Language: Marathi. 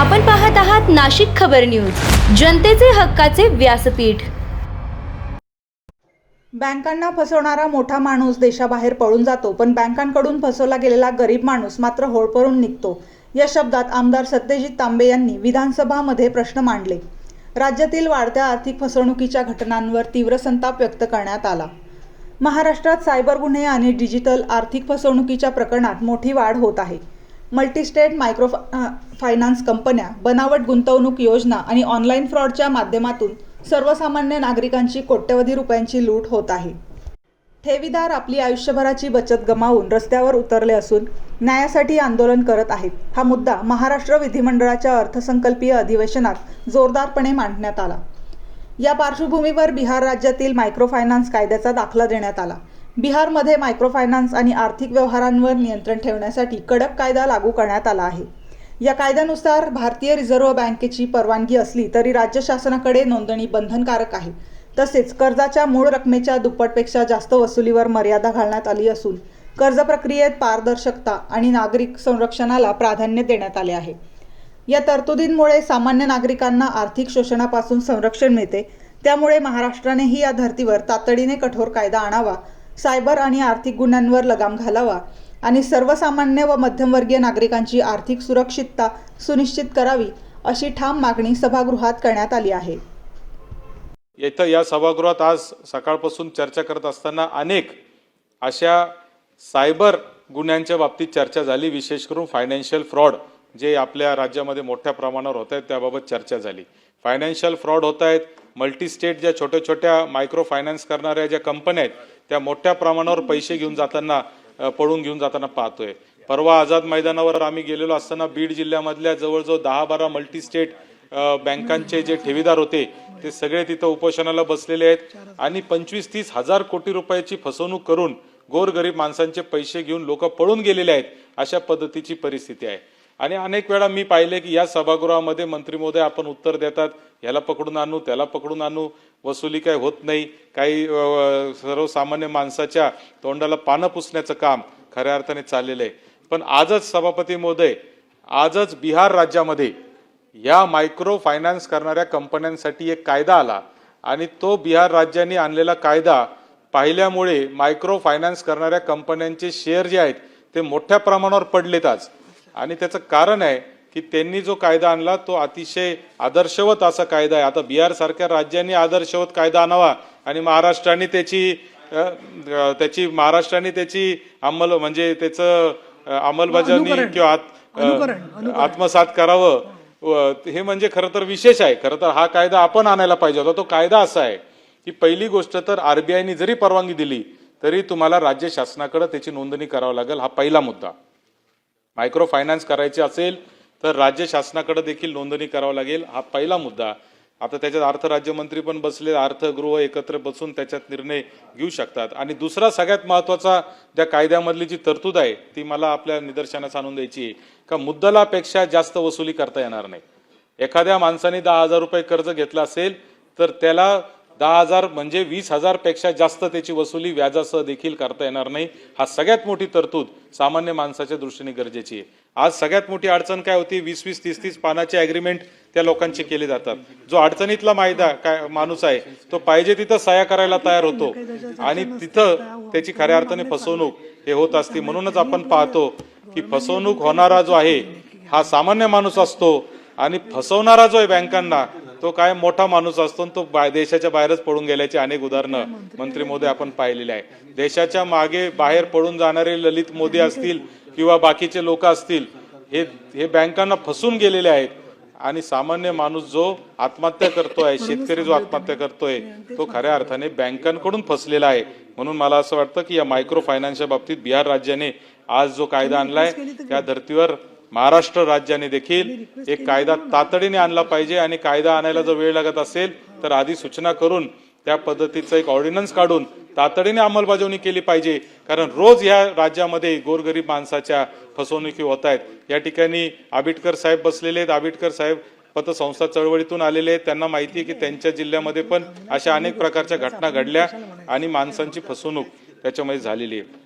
आपण पाहत आहात नाशिक खबर न्यूज, जनतेचे हक्काचे व्यासपीठ। बँकांना फसवणारा मोठा माणूस देशाबाहेर पळून जातो, पण बँकांकडून फसवला गेलेला गरीब माणूस मात्र होळपळून निघतो। या शब्दात आमदार सत्यजित तांबे यांनी विधानसभामध्ये प्रश्न मांडले। राज्यातील वाढत्या आर्थिक फसवणुकीच्या घटनांवर तीव्र संताप व्यक्त करण्यात आला। महाराष्ट्रात सायबर गुन्हे आणि डिजिटल आर्थिक फसवणुकीच्या प्रकरणात मोठी वाढ होत आहे। मल्टीस्टेट मायक्रो फायनान्स कंपन्या, बनावट गुंतवणूक योजना आणि ऑनलाईन फ्रॉडच्या माध्यमातून सर्वसामान्य नागरिकांची कोट्यवधी रुपयांची लूट होत आहे। ठेवीदार आपली आयुष्यभराची बचत गमावून रस्त्यावर उतरले असून न्यायासाठी आंदोलन करत आहेत। हा मुद्दा महाराष्ट्र विधिमंडळाच्या अर्थसंकल्पीय अधिवेशनात जोरदारपणे मांडण्यात आला। या पार्श्वभूमीवर बिहार राज्यातील मायक्रो फायनान्स कायद्याचा दाखला देण्यात आला। बिहारमध्ये मायक्रो फायनान्स आणि आर्थिक व्यवहारांवर नियंत्रण ठेवण्यासाठी कडक कायदा लागू करण्यात आला आहे। या कायद्यानुसार भारतीय रिझर्व्ह बँकेची परवानगी असली तरी राज्य शासनाकडे नोंदणी बंधनकारक आहे। तसेच कर्जाच्या मूळ रकमेच्या दुप्पटपेक्षा जास्त वसुलीवर मर्यादा घालण्यात आली असून कर्ज प्रक्रियेत पारदर्शकता आणि नागरिक संरक्षणाला प्राधान्य देण्यात आले आहे। या तरतुदींमुळे सामान्य नागरिकांना आर्थिक शोषणापासून संरक्षण मिळते। त्यामुळे महाराष्ट्रानेही या धर्तीवर तातडीने कठोर कायदा आणावा, सायबर आणि आर्थिक गुन्ह्यांवर लगाम घालावा आणि सर्वसामान्य व मध्यमवर्गीय नागरिकांची आर्थिक सुरक्षितता सुनिश्चित करावी, अशी ठाम मागणी सभागृहात करण्यात आली आहे। येथे या सभागृहात आज सकाळपासून चर्चा करत असताना अनेक अशा सायबर गुन्ह्यांच्या बाबतीत चर्चा झाली। विशेष करून फायनान्शियल फ्रॉड जे आपल्या राज्यामध्ये मोठ्या प्रमाणावर होत आहेत त्याबाबत चर्चा झाली। फायनान्शियल फ्रॉड होत आहेत। मल्टी स्टेट ज्या छोट्या छोट्या मायक्रो फायनान्स करणाऱ्या ज्या कंपन्या आहेत त्या मोठ्या प्रमाणावर पैसे घेऊन जाताना पळून घेऊन जाताना पाहतोय। परवा आझाद मैदानावर आम्ही गेलेलो असताना बीड जिल्ह्यामधल्या जवळजवळ 10-12 मल्टी स्टेट बँकांचे जे ठेवीदार होते ते सगळे तिथं उपोषणाला बसलेले आहेत आणि 25-30 हजार कोटी रुपयाची फसवणूक करून गोरगरीब माणसांचे पैसे घेऊन लोक पळून गेलेले आहेत। अशा पद्धतीची परिस्थिती आहे आणि अनेक वेळा मी पाहिले की या सभागृहामध्ये मंत्री महोदय आपण उत्तर देतात, ह्याला पकडून आणू त्याला पकडून आणू, वसुली काय होत नाही, काही सर्वसामान्य माणसाच्या तोंडाला पानं पुसण्याचं काम खऱ्या अर्थाने चाललेलं आहे। पण आजच सभापती महोदय, आजच बिहार राज्यामध्ये या मायक्रो फायनान्स करणाऱ्या कंपन्यांसाठी एक कायदा आला आणि तो बिहार राज्याने आणलेला कायदा पाहिल्यामुळे मायक्रो फायनान्स करणाऱ्या कंपन्यांचे शेअर जे आहेत ते मोठ्या प्रमाणावर पडलेत आज। आणि त्याचं कारण आहे की त्यांनी जो कायदा आणला तो अतिशय आदर्शवत असा कायदा आहे। आता बिहार सारख्या राज्यांनी आदर्शवत कायदा आणावा आणि महाराष्ट्राने त्याची अंमल म्हणजे त्याचं अंमलबजावणी किंवा आत्मसात करावं, हे म्हणजे खरं तर विशेष आहे। खरं तर हा कायदा आपण आणायला पाहिजे होता। तो कायदा असा आहे की पहिली गोष्ट तर आरबीआयने जरी परवानगी दिली तरी तुम्हाला राज्य शासनाकडे त्याची नोंदणी करावी लागेल। हा पहिला मुद्दा। मायक्रो फायनान्स करायचे असेल तर राज्य शासनाकडे देखील नोंदणी करावी लागेल, हा पहिला मुद्दा। आता त्याच्यात अर्थ राज्यमंत्री पण बसले, अर्थगृह एकत्र बसून त्याच्यात निर्णय घेऊ शकतात। आणि दुसरा सगळ्यात महत्त्वाचा ज्या कायद्यामधली जी तरतूद आहे ती मला आपल्या निदर्शनास आणून द्यायची आहे का मुद्दलापेक्षा जास्त वसुली करता येणार नाही। एखाद्या माणसाने 10,000 रुपये कर्ज घेतला असेल तर त्याला 10,000 म्हणजे 20,000 पेक्षा जास्त त्याची वसुली व्याजासह देखील करता येणार नाही। हा सगळ्यात मोठी तरतूद सामान्य माणसाच्या दृष्टीने गरजेची आहे। आज सगळ्यात मोठी अडचण काय होती, 20-20, 30-30 पानाचे ॲग्रीमेंट त्या लोकांचे केले जातात। जो अडचणीतला माणूस आहे तो पाहिजे तिथं सह्या करायला तयार होतो आणि तिथं त्याची खऱ्या अर्थाने फसवणूक हे होत असते। म्हणूनच आपण पाहतो की फसवणूक होणारा जो आहे हा सामान्य माणूस असतो आणि फसवणारा जो आहे बँकांना तो काय मोठा माणूस असतो, तो देशाच्या बाहेरच पळून गेल्याची अनेक उदाहरणं मंत्री महोदय आपण पाहिलेली आहे। देशाच्या मागे बाहेर पळून जाणारे ललित मोदी असतील किंवा बाकीचे लोक असतील, हे बँकांना फसून गेलेले आहेत आणि सामान्य माणूस जो आत्महत्या करतोय, शेतकरी जो आत्महत्या करतोय तो खऱ्या अर्थाने बँकांकडून फसलेला आहे। म्हणून मला असं वाटतं की या मायक्रो फायनान्सच्या बाबतीत बिहार राज्याने आज जो कायदा आणलाय त्या धर्तीवर महाराष्ट्र राज्याने देखील एक कायदा तातडीने आणला पाहिजे आणि कायदा आणायला जर वेळ लागत असेल तर आधी सूचना करून त्या पद्धतीचा एक ऑर्डिनन्स काढून तातडीने अंमलबजावणी केली पाहिजे। कारण रोज या राज्यामध्ये गोरगरीब माणसाच्या फसवणुकी होत आहेत। या ठिकाणी आबिटकर साहेब बसलेले आहेत। आबिटकर साहेब पतसंस्था चळवळीतून आलेले आहेत। त्यांना माहिती आहे की त्यांच्या जिल्ह्यामध्ये पण अशा अनेक प्रकारच्या घटना घडल्या आणि माणसांची फसवणूक त्याच्यामध्ये झालेली आहे।